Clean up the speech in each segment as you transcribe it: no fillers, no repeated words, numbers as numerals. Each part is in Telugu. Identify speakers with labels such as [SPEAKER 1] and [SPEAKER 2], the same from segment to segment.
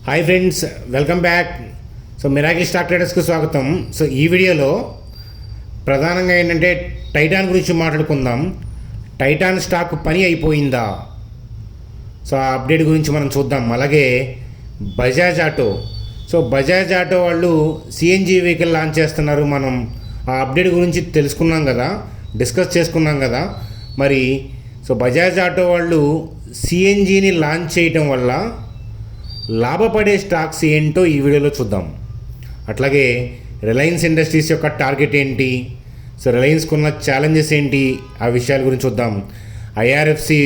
[SPEAKER 1] Hi friends, welcome back. So miracle stock ట్రేడర్స్కి స్వాగతం. సో ఈ వీడియోలో ప్రధానంగా ఏంటంటే టైటాన్ గురించి మాట్లాడుకుందాం. టైటాన్ స్టాక్ పని అయిపోయిందా, సో ఆ అప్డేట్ గురించి మనం చూద్దాం. అలాగే Bajaj auto, so Bajaj auto వాళ్ళు సిఎన్జి వెహికల్ లాంచ్ చేస్తున్నారు. మనం ఆ అప్డేట్ గురించి తెలుసుకున్నాం కదా, డిస్కస్ చేసుకున్నాం కదా. మరి సో బజాజ్ ఆటో వాళ్ళు సిఎన్జిని లాంచ్ చేయటం వల్ల లాభపడే స్టాక్స్ ఏంటో ఈ వీడియోలో చూద్దాం. అట్లాగే రిలయన్స్ ఇండస్ట్రీస్ యొక్క టార్గెట్ ఏంటి, సో రిలయన్స్కి ఉన్న ఛాలెంజెస్ ఏంటి, ఆ విషయాల గురించి చూద్దాం. ఐఆర్ఎఫ్సి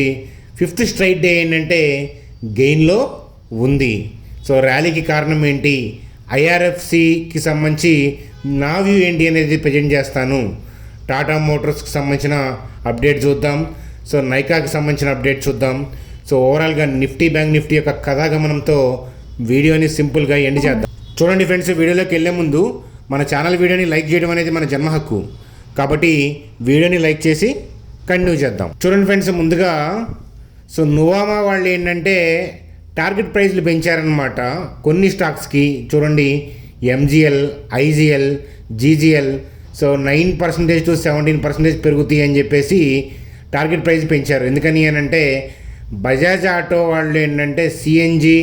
[SPEAKER 1] 5th స్ట్రైట్ డే ఏంటంటే గెయిన్లో ఉంది. సో ర్యాలీకి కారణం ఏంటి, ఐఆర్ఎఫ్సికి సంబంధించి నా వ్యూ ఏంటి అనేది ప్రజెంట్ చేస్తాను. టాటా మోటార్స్కి సంబంధించిన అప్డేట్ చూద్దాం. సో నైకాకి సంబంధించిన అప్డేట్ చూద్దాం. సో ఓవరాల్గా నిఫ్టీ బ్యాంక్ నిఫ్టీ యొక్క కథాగమనంతో వీడియోని సింపుల్గా ఎండ్ చేద్దాం. చూడండి ఫ్రెండ్స్, వీడియోలోకి వెళ్ళే ముందు మన ఛానల్ వీడియోని లైక్ చేయడం అనేది మన జన్మ హక్కు, కాబట్టి వీడియోని లైక్ చేసి కంటిన్యూ చేద్దాం. చూడండి ఫ్రెండ్స్, ముందుగా సో నువామా వాళ్ళు ఏంటంటే టార్గెట్ ప్రైస్లు పెంచారనమాట కొన్ని స్టాక్స్కి. చూడండి, ఎంజిఎల్, ఐజిఎల్, జీజిఎల్ సో 9% to 17% పెరుగుతాయి అని చెప్పేసి టార్గెట్ ప్రైస్ పెంచారు. ఎందుకని అని అంటే బజాజ్ ఆటో వాళ్ళు ఏంటంటే సిఎన్జి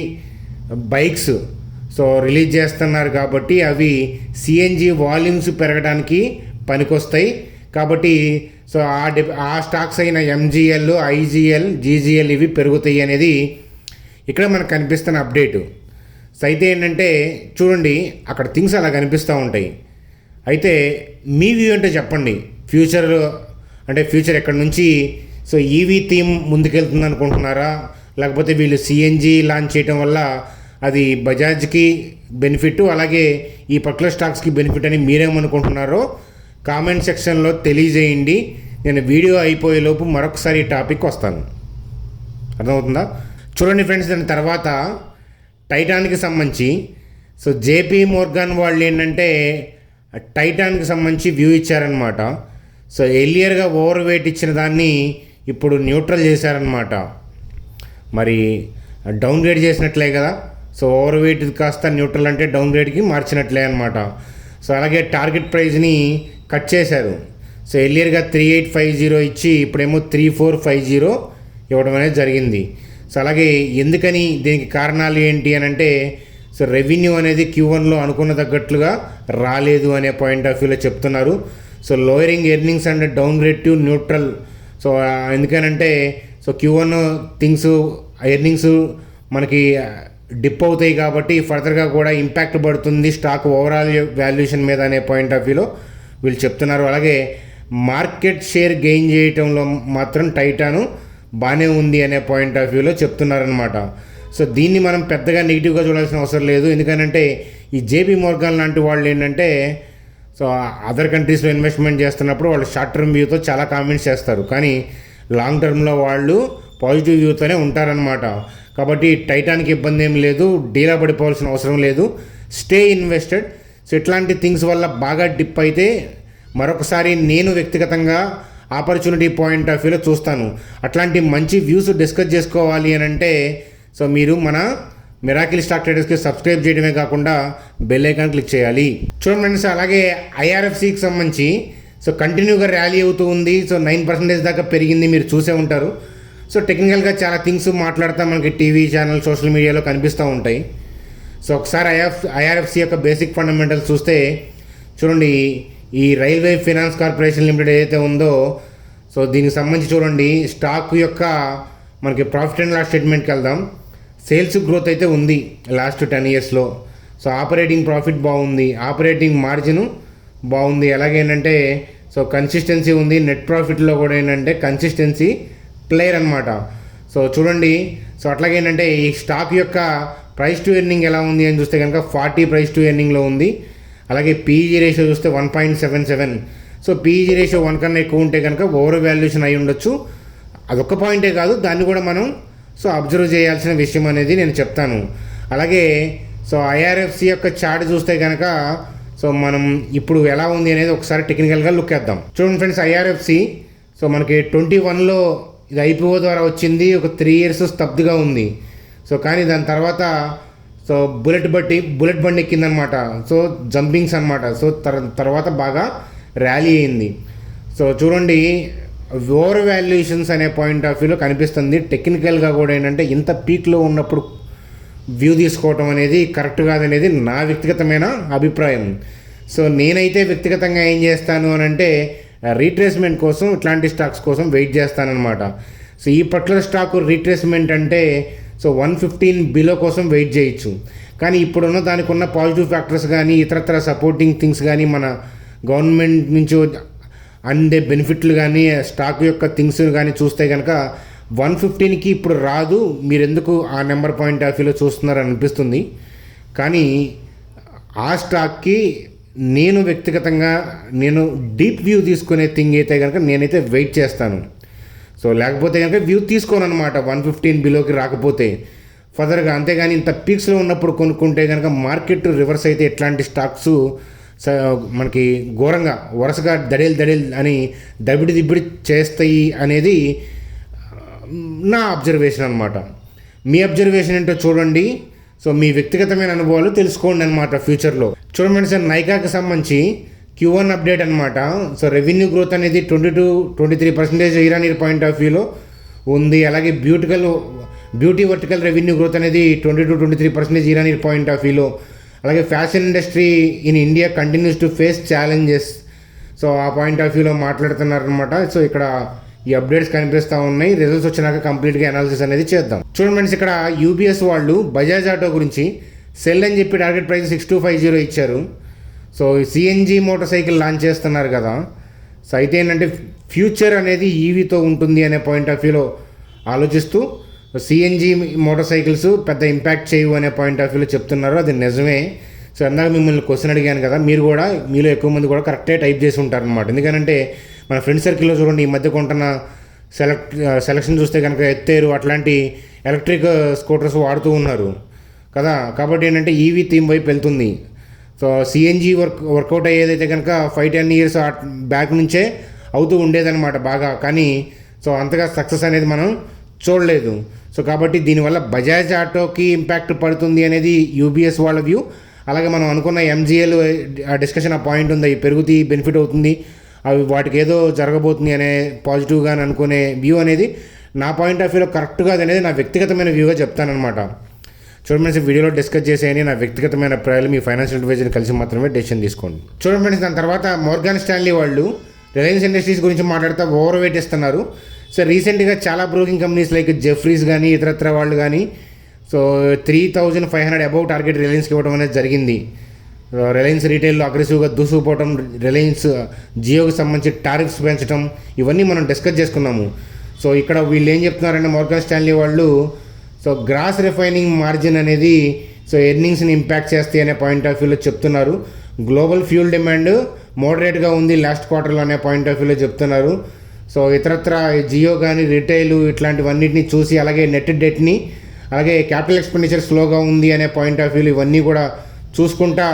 [SPEAKER 1] బైక్స్ సో రిలీజ్ చేస్తున్నారు కాబట్టి అవి సిఎన్జి వాల్యూమ్స్ పెరగడానికి పనికొస్తాయి. కాబట్టి సో ఆ స్టాక్స్ అయిన ఎంజిఎల్, ఐజిఎల్, జీజిఎల్ ఇవి పెరుగుతాయి అనేది ఇక్కడ మనకు కనిపిస్తున్న అప్డేటు. సో అయితే ఏంటంటే చూడండి, అక్కడ థింగ్స్ అలా కనిపిస్తూ ఉంటాయి. అయితే మీ వ్యూ అంటే చెప్పండి. ఫ్యూచర్ ఎక్కడి నుంచి సో ఈవీ థీమ్ ముందుకెళ్తుంది అనుకుంటున్నారా, లేకపోతే వీళ్ళు సిఎన్జి లాంచ్ చేయడం వల్ల అది బజాజ్కి బెనిఫిట్, అలాగే ఈ పర్టికులర్ స్టాక్స్కి బెనిఫిట్ అని మీరేమనుకుంటున్నారో కామెంట్ సెక్షన్లో తెలియజేయండి. నేను వీడియో అయిపోయేలోపు మరొకసారి ఈ టాపిక్ వస్తాను. అర్థమవుతుందా? చూడండి ఫ్రెండ్స్, దాని తర్వాత టైటాన్కి సంబంధించి సో జేపీ మోర్గాన్ వాళ్ళు ఏంటంటే టైటాన్కి సంబంధించి వ్యూ ఇచ్చారనమాట. సో ఎర్లియర్గా ఓవర్ వెయిట్ ఇచ్చిన దాన్ని ఇప్పుడు న్యూట్రల్ చేశారనమాట. మరి డౌన్ గ్రేడ్ చేసినట్లే కదా. సో ఓవర్ వెయిట్ కాస్త న్యూట్రల్ అంటే డౌన్ గ్రేడ్కి మార్చినట్లే అనమాట. సో అలాగే టార్గెట్ ప్రైస్ని కట్ చేశారు. సో ఎర్లియర్గా 3850 ఇచ్చి ఇప్పుడేమో 3450 ఇవ్వడం అనేది జరిగింది. సో అలాగే ఎందుకని, దీనికి కారణాలు ఏంటి అని అంటే సో రెవెన్యూ అనేది Q1లో అనుకున్న తగ్గట్లుగా రాలేదు అనే పాయింట్ ఆఫ్ వ్యూలో చెప్తున్నారు. So lowering earnings and down grade to neutral. So ఎందుకనంటే సో Q1 థింగ్స్ ఎర్నింగ్స్ మనకి డిప్ అవుతాయి కాబట్టి ఫర్దర్గా కూడా ఇంపాక్ట్ పడుతుంది స్టాక్ ఓవరాల్ వాల్యుయేషన్ మీద అనే పాయింట్ ఆఫ్ వ్యూలో వీళ్ళు చెప్తున్నారు. అలాగే మార్కెట్ షేర్ గెయిన్ చేయటంలో మాత్రం టైటాను బాగానే ఉంది అనే పాయింట్ ఆఫ్ వ్యూలో చెప్తున్నారనమాట. సో దీన్ని మనం పెద్దగా నెగిటివ్గా చూడాల్సిన అవసరం లేదు. ఎందుకంటే ఈ జేపీ మోర్గాన్ లాంటి వాళ్ళు ఏంటంటే సో అదర్ కంట్రీస్లో ఇన్వెస్ట్మెంట్ చేస్తున్నప్పుడు వాళ్ళు షార్ట్ టర్మ్ వ్యూతో చాలా కామెంట్స్ చేస్తారు, కానీ లాంగ్ టర్మ్లో వాళ్ళు పాజిటివ్ వ్యూతోనే ఉంటారనమాట. కాబట్టి టైటాన్కి ఇబ్బంది ఏం లేదు, డీలా పడిపోవాల్సిన అవసరం లేదు, స్టే ఇన్వెస్టెడ్. సో ఇట్లాంటి థింగ్స్ వల్ల బాగా డిప్ అయితే మరొకసారి నేను వ్యక్తిగతంగా ఆపర్చునిటీ పాయింట్ ఆఫ్ వ్యూలో చూస్తాను. అట్లాంటి మంచి వ్యూస్ డిస్కస్ చేసుకోవాలి అని అంటే సో మీరు మన మిరాకిల్ స్టాక్ ట్రేడర్స్కి సబ్స్క్రైబ్ చేయడమే కాకుండా బెల్ ఐకాన్ క్లిక్ చేయాలి. చూడండి ఫ్రెండ్స్, అలాగే ఐఆర్ఎఫ్సికి సంబంధించి సో కంటిన్యూగా ర్యాలీ అవుతూ ఉంది. సో 9% దాకా పెరిగింది, మీరు చూసే ఉంటారు. సో టెక్నికల్గా చాలా థింగ్స్ మాట్లాడుతూ మనకి టీవీ ఛానల్, సోషల్ మీడియాలో కనిపిస్తూ ఉంటాయి. సో ఒకసారి ఐఆర్ఎఫ్సి యొక్క బేసిక్ ఫండమెంటల్స్ చూస్తే చూడండి, ఈ రైల్వే ఫైనాన్స్ కార్పొరేషన్ లిమిటెడ్ ఏదైతే ఉందో సో దీనికి సంబంధించి చూడండి, స్టాక్ యొక్క మనకి ప్రాఫిట్ అండ్ లాస్ స్టేట్మెంట్కి వెళ్దాం. సేల్స్ గ్రోత్ అయితే ఉంది లాస్ట్ 10 yearsలో. సో ఆపరేటింగ్ ప్రాఫిట్ బాగుంది, ఆపరేటింగ్ మార్జిన్ బాగుంది, అలాగే ఏంటంటే సో కన్సిస్టెన్సీ ఉంది. నెట్ ప్రాఫిట్లో కూడా ఏంటంటే కన్సిస్టెన్సీ ప్లేయర్ అనమాట. సో చూడండి, సో అట్లాగే ఏంటంటే ఈ స్టాక్ యొక్క ప్రైస్ టు ఎర్నింగ్ ఎలా ఉంది అని చూస్తే కనుక 40 ప్రైస్ టు ఎర్నింగ్లో ఉంది. అలాగే పీఈజీ రేషియో చూస్తే 1.77. సో పీఈజీ రేషియో 1 కన్నా ఎక్కువ ఉంటే కనుక ఓవర్ వాల్యుయేషన్ అయి ఉండొచ్చు. అదొక్క పాయింటే కాదు, దాన్ని కూడా మనం సో అబ్జర్వ్ చేయాల్సిన విషయం అనేది నేను చెప్తాను. అలాగే సో ఐఆర్ఎఫ్సి యొక్క చార్ట్ చూస్తే కనుక సో మనం ఇప్పుడు ఎలా ఉంది అనేది ఒకసారి టెక్నికల్గా లుక్ వేద్దాం. చూడండి ఫ్రెండ్స్, ఐఆర్ఎఫ్సి సో మనకి 21లో ఇది ఐపీఓ ద్వారా వచ్చింది. ఒక 3 years స్తబ్దుగా ఉంది. సో కానీ దాని తర్వాత సో బుల్లెట్ బండి ఎక్కిందనమాట. సో జంపింగ్స్ అనమాట. సో తర్వాత బాగా ర్యాలీ అయింది. సో చూడండి, ఓవర్ వాల్యుయేషన్స్ అనే పాయింట్ ఆఫ్ వ్యూలో కనిపిస్తుంది. టెక్నికల్గా కూడా ఏంటంటే ఇంత పీక్లో ఉన్నప్పుడు వ్యూ తీసుకోవటం అనేది కరెక్ట్ కాదనేది నా వ్యక్తిగతమైన అభిప్రాయం. సో నేనైతే వ్యక్తిగతంగా ఏం చేస్తాను అని అంటే రీట్రేస్మెంట్ కోసం, ఇట్లాంటి స్టాక్స్ కోసం వెయిట్ చేస్తానన్నమాట. సో ఈ పర్టికులర్ స్టాక్ రీట్రేస్మెంట్ అంటే సో 115 బిలో కోసం వెయిట్ చేయొచ్చు. కానీ ఇప్పుడున్న దానికి ఉన్న పాజిటివ్ ఫ్యాక్టర్స్ కానీ, ఇతరత్ర సపోర్టింగ్ థింగ్స్ కానీ, మన గవర్నమెంట్ నుంచి అందే బెనిఫిట్లు కానీ, స్టాక్ యొక్క థింగ్స్ కానీ చూస్తే కనుక 115కి ఇప్పుడు రాదు. మీరు ఎందుకు ఆ నెంబర్ పాయింట్ ఆఫ్ వ్యూలో చూస్తున్నారు అనిపిస్తుంది. కానీ ఆ స్టాక్కి నేను వ్యక్తిగతంగా డీప్ వ్యూ తీసుకునే థింగ్ అయితే కనుక నేనైతే వెయిట్ చేస్తాను. సో లేకపోతే కనుక వ్యూ తీసుకోను అనమాట 115 బిలోకి రాకపోతే ఫర్దర్గా. అంతేగాని ఇంత పీక్స్లో ఉన్నప్పుడు కొనుక్కుంటే కనుక మార్కెట్ రివర్స్ అయితే ఎట్లాంటి స్టాక్స్ మనకి ఘోరంగా వరుసగా దడేల్ అని దబిడి చేస్తాయి అనేది నా అబ్జర్వేషన్ అనమాట. మీ అబ్జర్వేషన్ ఏంటో చూడండి. సో మీ వ్యక్తిగతమైన అనుభవాలు తెలుసుకోండి అనమాట ఫ్యూచర్లో. చూడండి సార్, నైకాకి సంబంధించి Q1 అప్డేట్ అనమాట. సో రెవెన్యూ గ్రోత్ అనేది 22-23% ఇయర్ పాయింట్ ఆఫ్ వ్యూలో ఉంది. అలాగే బ్యూటీ వర్టికల్ రెవెన్యూ గ్రోత్ అనేది 22-23% ఇయర్ పాయింట్ ఆఫ్ వ్యూలో. అలాగే fashion industry in India continues to face challenges. So ఆ పాయింట్ ఆఫ్ వ్యూలో మాట్లాడుతున్నారనమాట. సో ఇక్కడ ఈ అప్డేట్స్ కనిపిస్తూ ఉన్నాయి. రిజల్ట్స్ వచ్చినాక కంప్లీట్గా అనాలిసిస్ అనేది చేద్దాం. చూడండి ఫ్రెండ్స్, ఇక్కడ యూబీఎస్ వాళ్ళు బజాజ్ ఆటో గురించి సెల్ అని చెప్పి టార్గెట్ ప్రైస్ 6250 ఇచ్చారు. So CNG motor cycle launch చేస్తున్నారు కదా. సో అయితే ఏంటంటే ఫ్యూచర్ అనేది ఈవీతో ఉంటుంది అనే పాయింట్ ఆఫ్ వ్యూలో ఆలోచిస్తూ సిఎన్జి మోటార్ సైకిల్స్ పెద్ద ఇంపాక్ట్ చేయవు అనే పాయింట్ ఆఫ్ వ్యూలో చెప్తున్నారు. అది నిజమే. సో అందాక మిమ్మల్ని క్వశ్చన్ అడిగాను కదా, మీలో ఎక్కువ మంది కూడా కరెక్టే టైప్ చేసి ఉంటారనమాట. ఎందుకంటే మన ఫ్రెండ్ సర్కిల్లో చూడండి, ఈ మధ్య కొంటున్న సెలక్షన్ చూస్తే కనుక ఎత్తేరు అట్లాంటి ఎలక్ట్రిక్ స్కూటర్స్ వాడుతూ ఉన్నారు కదా. కాబట్టి ఏంటంటే ఈవీ థీమ్ వైపు వెళ్తుంది. సో సిఎన్జి వర్కౌట్ అయ్యేదైతే కనుక 5-10 ఇయర్స్ బ్యాక్ నుంచే అవుతూ ఉండేదన్నమాట బాగా. కానీ సో అంతగా సక్సెస్ అనేది మనం చూడలేదు. సో కాబట్టి దీనివల్ల బజాజ్ ఆటోకి ఇంపాక్ట్ పడుతుంది అనేది యూబీఎస్ వాళ్ళ వ్యూ. అలాగే మనం అనుకున్న ఎంజిఎల్ డిస్కషన్ ఆ పాయింట్ ఉంది, పెరుగుతీ బెనిఫిట్ అవుతుంది, అవి వాటికి ఏదో జరగబోతుంది అనే పాజిటివ్గా అనుకునే వ్యూ అనేది నా పాయింట్ ఆఫ్ వ్యూలో కరెక్ట్ కాదు అనేది నా వ్యక్తిగతమైన వ్యూగా చెప్తానమాట. చూడండి ఫ్రెండ్స్, వీడియోలో డిస్కస్ చేసేయని నా వ్యక్తిగతమైన అభిప్రాయాలు, మీ ఫైనాన్షియల్ అడ్వైజర్ని కలిసి మాత్రమే డెసిషన్ తీసుకోండి. చూడండి ఫ్రెండ్స్, దాని తర్వాత మోర్గాన్ స్టాన్లీ వాళ్ళు రిలయన్స్ ఇండస్ట్రీస్ గురించి మాట్లాడుతూ ఓవర్ వెయిట్ ఇస్తున్నారు. సో రీసెంట్గా చాలా బ్రోకింగ్ కంపెనీస్ లైక్ జెఫ్రీస్ కానీ ఇతరత్ర వాళ్ళు కానీ సో 3500 అబౌవ్ టార్గెట్ రిలయన్స్కి ఇవ్వడం అనేది జరిగింది. రిలయన్స్ రీటైల్లో అగ్రెసివ్గా దూసుకుపోవడం, రిలయన్స్ జియోకి సంబంధించి టారిఫ్స్ పెంచడం, ఇవన్నీ మనం డిస్కస్ చేసుకున్నాము. సో ఇక్కడ వీళ్ళు ఏం చెప్తున్నారంటే మోర్గాన్ స్టాన్లీ వాళ్ళు సో గ్రాస్ రిఫైనింగ్ మార్జిన్ అనేది సో ఎర్నింగ్స్ని ఇంపాక్ట్ చేస్తాయి అనే పాయింట్ ఆఫ్ వ్యూలో చెప్తున్నారు. గ్లోబల్ ఫ్యూల్ డిమాండ్ మోడరేట్గా ఉంది లాస్ట్ క్వార్టర్లో అనే పాయింట్ ఆఫ్ వ్యూలో చెప్తున్నారు. సో ఇతరత్ర జియో కానీ రిటైల్ ఇట్లాంటివన్నిటిని చూసి, అలాగే నెట్ డెట్ని, అలాగే క్యాపిటల్ ఎక్స్పెండిచర్ స్లోగా ఉంది అనే పాయింట్ ఆఫ్ వ్యూలో ఇవన్నీ కూడా చూసుకుంటా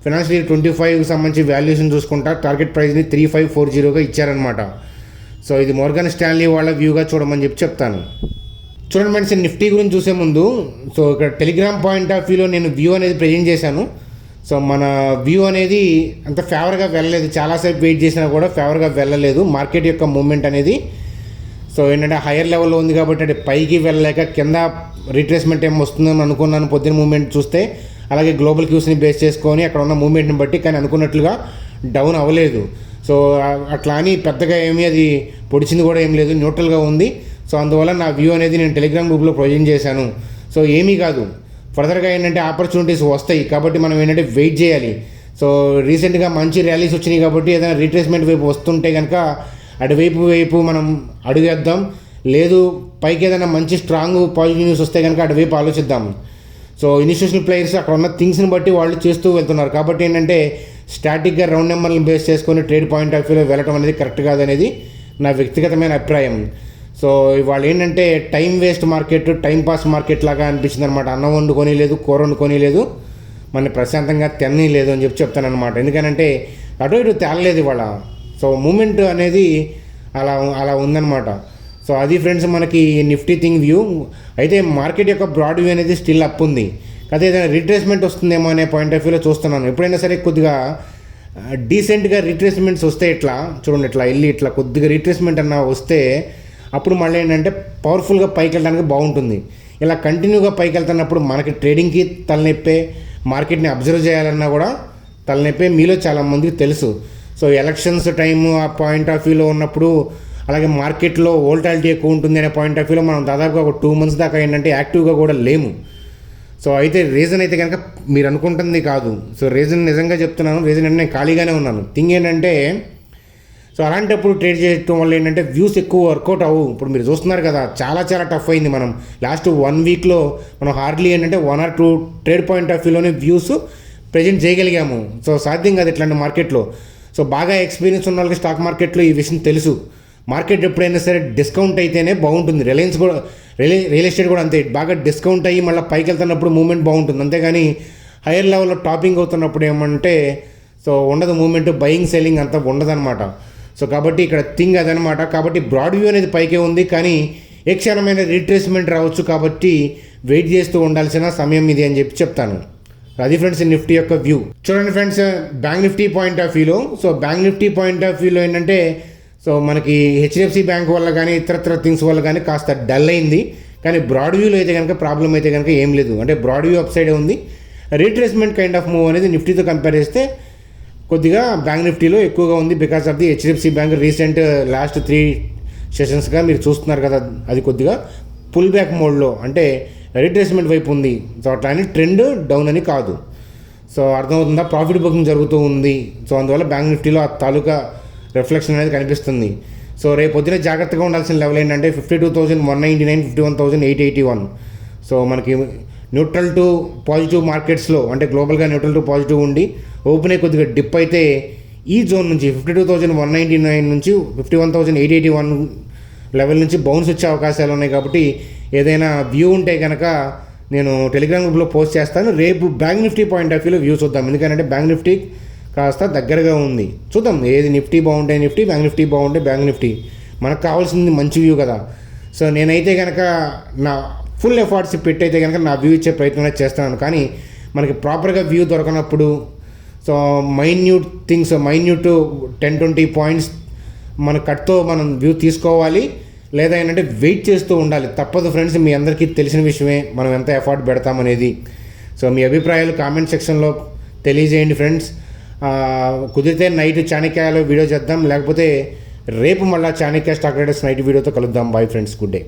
[SPEAKER 1] ఫైనాన్షియల్ ఇయర్ 25కి సంబంధించి వాల్యుయేషన్ చూసుకుంటా టార్గెట్ ప్రైస్ని 3540గా ఇచ్చారనమాట. సో ఇది మోర్గాన్ స్టాన్లీ వాళ్ళ వ్యూగా చూడమని చెప్తాను. చూడండి ఫ్రెండ్స్, నిఫ్టీ గురించి చూసే ముందు సో ఇక్కడ టెలిగ్రామ్ పాయింట్ ఆఫ్ వ్యూలో నేను వ్యూ అనేది ప్రజెంట్ చేశాను. సో మన వ్యూ అనేది అంత ఫేవర్గా వెళ్ళలేదు, చాలాసేపు వెయిట్ చేసినా కూడా ఫేవర్గా వెళ్ళలేదు. మార్కెట్ యొక్క మూమెంట్ అనేది సో ఏంటంటే హైయర్ లెవెల్లో ఉంది కాబట్టి అంటే పైకి వెళ్ళలేక కింద రీట్రేస్మెంట్ ఏం వస్తుందని అనుకున్నాను పొద్దున్న మూమెంట్ చూస్తే. అలాగే గ్లోబల్ క్యూస్ని బేస్ చేసుకొని అక్కడ ఉన్న మూమెంట్ని బట్టి, కానీ అనుకున్నట్లుగా డౌన్ అవ్వలేదు. సో అట్లా అని పెద్దగా ఏమీ అది పొడిచింది కూడా ఏం లేదు, న్యూట్రల్గా ఉంది. సో అందువల్ల నా వ్యూ అనేది నేను టెలిగ్రామ్ గ్రూప్లో ప్రొజెంట్ చేశాను. సో ఏమీ కాదు, ఫర్దర్గా ఏంటంటే ఆపర్చునిటీస్ వస్తాయి కాబట్టి మనం ఏంటంటే వెయిట్ చేయాలి. సో రీసెంట్గా మంచి ర్యాలీస్ వచ్చినాయి కాబట్టి ఏదైనా రీట్రేస్మెంట్ వైపు వస్తుంటే కనుక అటువైపు మనం అడుగేద్దాం. లేదు పైకి ఏదైనా మంచి స్ట్రాంగ్ పాజిటివ్ న్యూస్ వస్తే కనుక అటువైపు ఆలోచిద్దాం. సో ఇన్స్టిట్యూషనల్ ప్లేయర్స్ అక్కడ ఉన్న థింగ్స్ని బట్టి వాళ్ళు చేస్తూ వెళ్తున్నారు కాబట్టి ఏంటంటే స్టాటిక్గా రౌండ్ నెంబర్లను బేస్ చేసుకొని ట్రేడ్ పాయింట్ ఆఫ్ వ్యూలో వెళ్ళడం అనేది కరెక్ట్ కాదనేది నా వ్యక్తిగతమైన అభిప్రాయం. సో వాళ్ళు ఏంటంటే time waste market, time pass market లాగా అనిపించింది అనమాట. అన్నం వండుకొని లేదు, కూర వండుకొని లేదు, మన ప్రశాంతంగా తినని లేదు అని చెప్తానమాట. ఎందుకనంటే అటు ఇటు తేలలేదు ఇవాళ. సో మూమెంట్ అనేది అలా ఉందన్నమాట. సో అది ఫ్రెండ్స్ మనకి నిఫ్టీ థింగ్ వ్యూ. అయితే మార్కెట్ యొక్క బ్రాడ్ వ్యూ అనేది స్టిల్ అప్ ఉంది, అదే ఏదైనా రిట్రేస్మెంట్ వస్తుందేమో అనే పాయింట్ ఆఫ్ వ్యూలో చూస్తున్నాను. ఎప్పుడైనా సరే కొద్దిగా డీసెంట్గా రిట్రేస్మెంట్స్ వస్తే ఇట్లా చూడండి, ఇట్లా వెళ్ళి ఇట్లా కొద్దిగా రిట్రేస్మెంట్ అన్న వస్తే అప్పుడు మళ్ళీ ఏంటంటే పవర్ఫుల్గా పైకి వెళ్ళడానికి బాగుంటుంది. ఇలా కంటిన్యూగా పైకి వెళ్తున్నప్పుడు మనకి ట్రేడింగ్కి తలనొప్పే, మార్కెట్ని అబ్జర్వ్ చేయాలన్నా కూడా తలనొప్పే, మీలో చాలామందికి తెలుసు. సో ఎలక్షన్స్ టైము ఆ పాయింట్ ఆఫ్ వ్యూలో ఉన్నప్పుడు, అలాగే మార్కెట్లో వోల్టాలిటీ ఎక్కువ ఉంటుంది అనే పాయింట్ ఆఫ్ వ్యూలో మనం దాదాపుగా ఒక 2 months దాకా ఏంటంటే యాక్టివ్గా కూడా లేము. సో అయితే రీజన్ అయితే కనుక మీరు అనుకుంటుంది కాదు. సో రీజన్ నిజంగా చెప్తున్నాను, రీజన్ అంటే నేను ఖాళీగానే ఉన్నాను. థింగ్ ఏంటంటే సో అలాంటప్పుడు ట్రేడ్ చేయడం వల్ల ఏంటంటే వ్యూస్ ఎక్కువ వర్కౌట్ అవ్వు. ఇప్పుడు మీరు చూస్తున్నారు కదా, చాలా చాలా టఫ్ అయింది. మనం లాస్ట్ 1 weekలో మనం హార్డ్లీ ఏంటంటే 1 or 2 ట్రేడ్ పాయింట్ ఆఫ్ వ్యూలోనే వ్యూస్ ప్రజెంట్ చేయగలిగాము. సో సాధ్యం కాదు ఇట్లాంటి మార్కెట్లో. సో బాగా ఎక్స్పీరియన్స్ ఉన్న వాళ్ళకి స్టాక్ మార్కెట్లో ఈ విషయం తెలుసు. మార్కెట్ ఎప్పుడైనా సరే డిస్కౌంట్ అయితేనే బాగుంటుంది. రిలయన్స్ కూడా, రియల్ ఎస్టేట్ కూడా అంతే, బాగా డిస్కౌంట్ అయ్యి మళ్ళీ పైకి వెళ్తున్నప్పుడు మూమెంట్ బాగుంటుంది. అంతేగాని హైయర్ లెవెల్లో టాపింగ్ అవుతున్నప్పుడు ఏమంటే సో ఉండదు మూమెంట్, బయింగ్ సెల్లింగ్ అంతా ఉండదన్నమాట. సో కాబట్టి ఇక్కడ థింగ్ అదనమాట. కాబట్టి బ్రాడ్ వ్యూ అనేది పైకే ఉంది, కానీ ఏ క్షణమైన రీట్రేస్మెంట్ రావచ్చు. కాబట్టి వెయిట్ చేస్తూ ఉండాల్సిన సమయం ఇది అని చెప్తాను. అది ఫ్రెండ్స్ నిఫ్టీ యొక్క వ్యూ. చూడండి friends, bank Nifty point of వ్యూలో, so bank Nifty point of వ్యూలో ఏంటంటే సో మనకి హెచ్డిఎఫ్సి బ్యాంక్ వల్ల కానీ ఇతరత్ర థింగ్స్ వల్ల కానీ కాస్త డల్ అయింది. కానీ బ్రాడ్ వ్యూలో అయితే కనుక ప్రాబ్లం అయితే కనుక ఏం లేదు. అంటే బ్రాడ్ వ్యూ అప్ సైడే ఉంది. రీట్రేస్మెంట్ కైండ్ ఆఫ్ మూవ్ అనేది నిఫ్టీతో కంపేర్ చేస్తే కొద్దిగా బ్యాంక్ నిఫ్టీలో ఎక్కువగా ఉంది. Because of the HDFC bank recent last 3 sessions మీరు చూస్తున్నారు కదా, అది కొద్దిగా పుల్ బ్యాక్ మోడ్లో, అంటే రీట్రేస్మెంట్ వైపు ఉంది. సో అట్లా అని ట్రెండ్ డౌన్ అని కాదు. సో అర్థమవుతుందా, ప్రాఫిట్ బుకింగ్ జరుగుతూ ఉంది. సో అందువల్ల బ్యాంక్ నిఫ్టీలో ఆ తాలూకా రిఫ్లెక్షన్ అనేది కనిపిస్తుంది. సో రేపు పొద్దున జాగ్రత్తగా ఉండాల్సిన లెవెల్ ఏంటంటే 52,199, 51,881. సో మనకి న్యూట్రల్ టు పాజిటివ్ మార్కెట్స్లో, అంటే గ్లోబల్గా న్యూట్రల్ టు పాజిటివ్ ఉండి ఓపెన్ అయ్యి కొద్దిగా డిప్ అయితే ఈ జోన్ నుంచి 52,199 నుంచి 51,881 లెవెల్ నుంచి బౌన్స్ వచ్చే అవకాశాలు ఉన్నాయి. కాబట్టి ఏదైనా వ్యూ ఉంటే కనుక నేను టెలిగ్రామ్ గ్రూప్లో పోస్ట్ చేస్తాను. రేపు బ్యాంక్ నిఫ్టీ పాయింట్ ఆఫ్ వ్యూలో వ్యూ చూద్దాం. ఎందుకంటే బ్యాంక్ నిఫ్టీ కాస్త దగ్గరగా ఉంది. చూద్దాం ఏది నిఫ్టీ బాగుంటే నిఫ్టీ, బ్యాంక్ నిఫ్టీ బాగుంటే బ్యాంక్ నిఫ్టీ. మనకు కావాల్సింది మంచి వ్యూ కదా. సో నేనైతే కనుక నా ఫుల్ ఎఫర్ట్స్ పెట్టయితే కనుక నా వ్యూ ఇచ్చే ప్రయత్నం చేస్తున్నాను. కానీ మనకి ప్రాపర్గా వ్యూ దొరకనప్పుడు so minute things, minute 10-20 points మన కట్తో మనం వ్యూ తీసుకోవాలి. లేదా ఏంటంటే వెయిట్ చేస్తూ ఉండాలి. తప్పదు ఫ్రెండ్స్, మీ అందరికీ తెలిసిన విషయమే మనం ఎంత ఎఫర్ట్ పెడతామనేది. సో మీ అభిప్రాయాలు కామెంట్ సెక్షన్లో తెలియజేయండి ఫ్రెండ్స్. కుదిరితే నైట్ చాణక్యలో వీడియో చేద్దాం, లేకపోతే రేపు మళ్ళీ చాణక్య స్టాక్ ట్రేడర్స్ నైట్ వీడియోతో కలుద్దాం. Bye friends, good day.